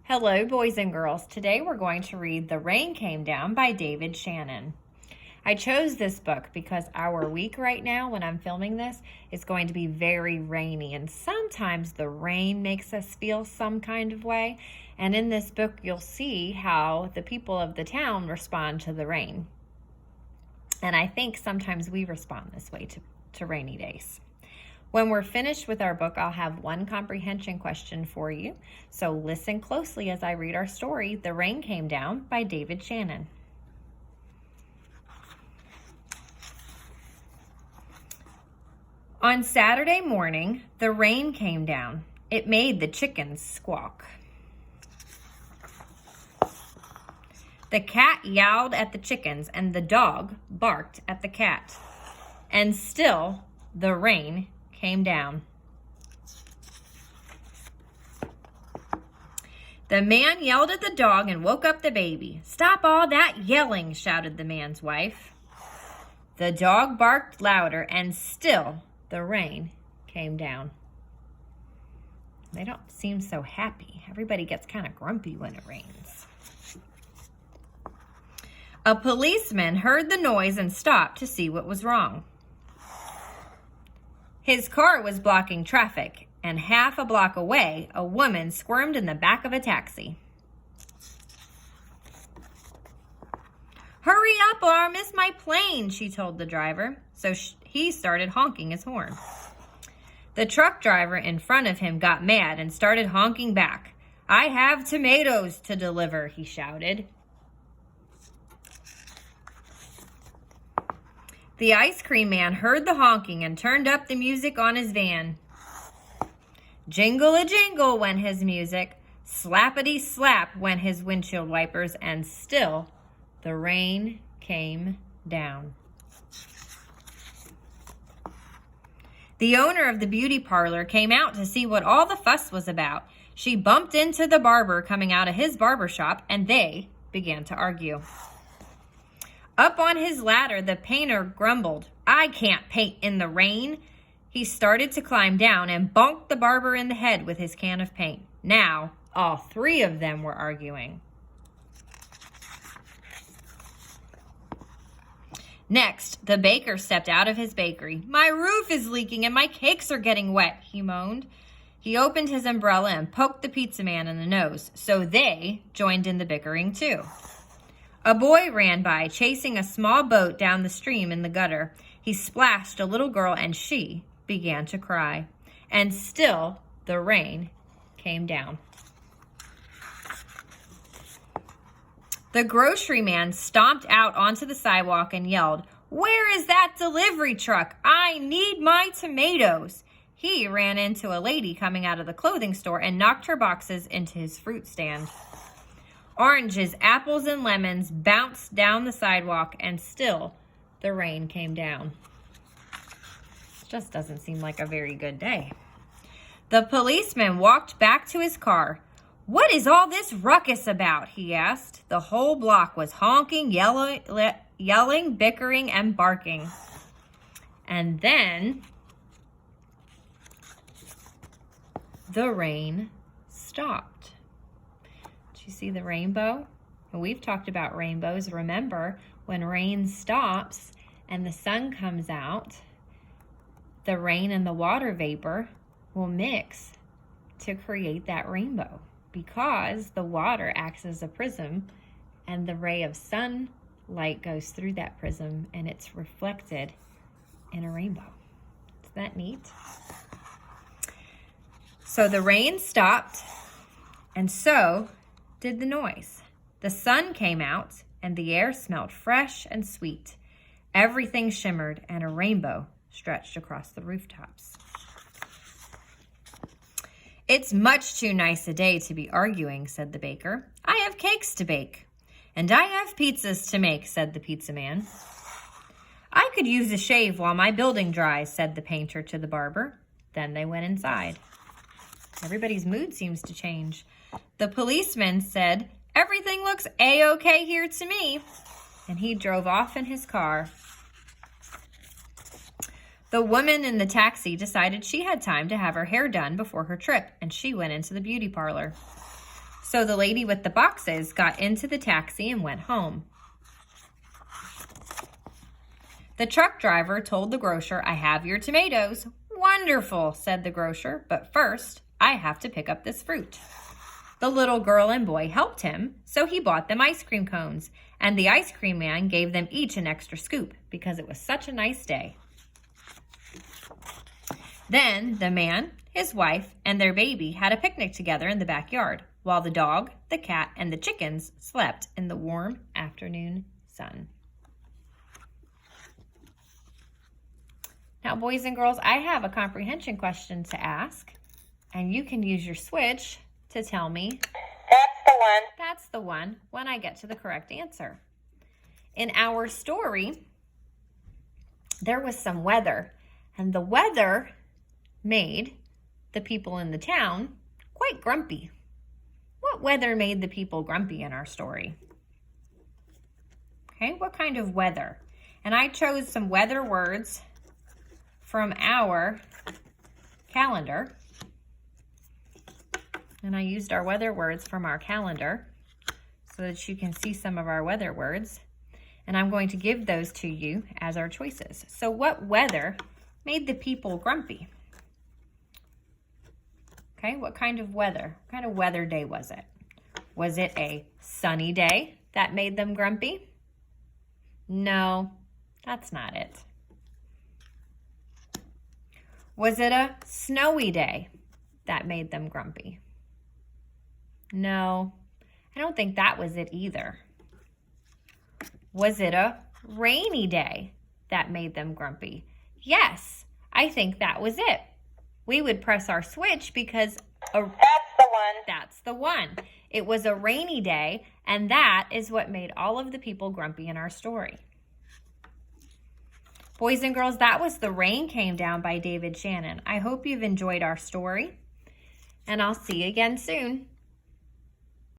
Hello, boys and girls. Today we're going to read The Rain Came Down by David Shannon. I chose this book because our week right now, when I'm filming this, is going to be very rainy, and sometimes the rain makes us feel some kind of way. And in this book, you'll see how the people of the town respond to the rain. And I think sometimes we respond this way to rainy days. When we're finished with our book, I'll have one comprehension question for you. So listen closely as I read our story, The Rain Came Down by David Shannon. On Saturday morning, the rain came down. It made the chickens squawk. The cat yowled at the chickens, and the dog barked at the cat. And still, the rain came down. The man yelled at the dog and woke up the baby. "Stop all that yelling," shouted the man's wife. The dog barked louder, and still the rain came down. They don't seem so happy. Everybody gets kind of grumpy when it rains. A policeman heard the noise and stopped to see what was wrong. His car was blocking traffic, and half a block away, a woman squirmed in the back of a taxi. "Hurry up or I'll miss my plane," she told the driver, so he started honking his horn. The truck driver in front of him got mad and started honking back. "I have tomatoes to deliver," he shouted. The ice cream man heard the honking and turned up the music on his van. Jingle-a-jingle went his music, slappity-slap went his windshield wipers, and still the rain came down. The owner of the beauty parlor came out to see what all the fuss was about. She bumped into the barber coming out of his barber shop, and they began to argue. Up on his ladder, the painter grumbled, "I can't paint in the rain." He started to climb down and bonked the barber in the head with his can of paint. Now, all three of them were arguing. Next, the baker stepped out of his bakery. "My roof is leaking and my cakes are getting wet," he moaned. He opened his umbrella and poked the pizza man in the nose, so they joined in the bickering too. A boy ran by, chasing a small boat down the stream in the gutter. He splashed a little girl, and she began to cry. And still the rain came down. The grocery man stomped out onto the sidewalk and yelled, "Where is that delivery truck? I need my tomatoes." He ran into a lady coming out of the clothing store and knocked her boxes into his fruit stand. Oranges, apples, and lemons bounced down the sidewalk, and still the rain came down. Just doesn't seem like a very good day. The policeman walked back to his car. "What is all this ruckus about?" he asked. The whole block was honking, yelling, bickering, and barking. And then the rain stopped. You see the rainbow? And we've talked about rainbows. Remember, when rain stops and the sun comes out, the rain and the water vapor will mix to create that rainbow, because the water acts as a prism and the ray of sunlight goes through that prism and it's reflected in a rainbow. Isn't that neat? So the rain stopped, and so did the noise. The sun came out, and the air smelled fresh and sweet. Everything shimmered, and a rainbow stretched across the rooftops. "It's much too nice a day to be arguing," said the baker. "I have cakes to bake." "And I have pizzas to make," said the pizza man. "I could use a shave while my building dries," said the painter to the barber. Then they went inside. Everybody's mood seems to change. The policeman said, "Everything looks A-okay here to me," and he drove off in his car. The woman in the taxi decided she had time to have her hair done before her trip, and she went into the beauty parlor. So the lady with the boxes got into the taxi and went home. The truck driver told the grocer, "I have your tomatoes." "Wonderful," said the grocer, "but first, I have to pick up this fruit." The little girl and boy helped him, so he bought them ice cream cones, and the ice cream man gave them each an extra scoop because it was such a nice day. Then the man, his wife, and their baby had a picnic together in the backyard, while the dog, the cat, and the chickens slept in the warm afternoon sun. Now, boys and girls, I have a comprehension question to ask, and you can use your switch to tell me, "That's the one." "That's the one," when I get to the correct answer. In our story, there was some weather, and the weather made the people in the town quite grumpy. What weather made the people grumpy in our story? Okay, what kind of weather? And I chose some weather words from our calendar. And I used our weather words from our calendar so that you can see some of our weather words. And I'm going to give those to you as our choices. So what weather made the people grumpy? Okay, what kind of weather? What kind of weather day was it? Was it a sunny day that made them grumpy? No, that's not it. Was it a snowy day that made them grumpy? No, I don't think that was it either. Was it a rainy day that made them grumpy? Yes, I think that was it. We would press our switch because "That's the one." that's the one. It was a rainy day, and that is what made all of the people grumpy in our story. Boys and girls, that was The Rain Came Down by David Shannon. I hope you've enjoyed our story, and I'll see you again soon.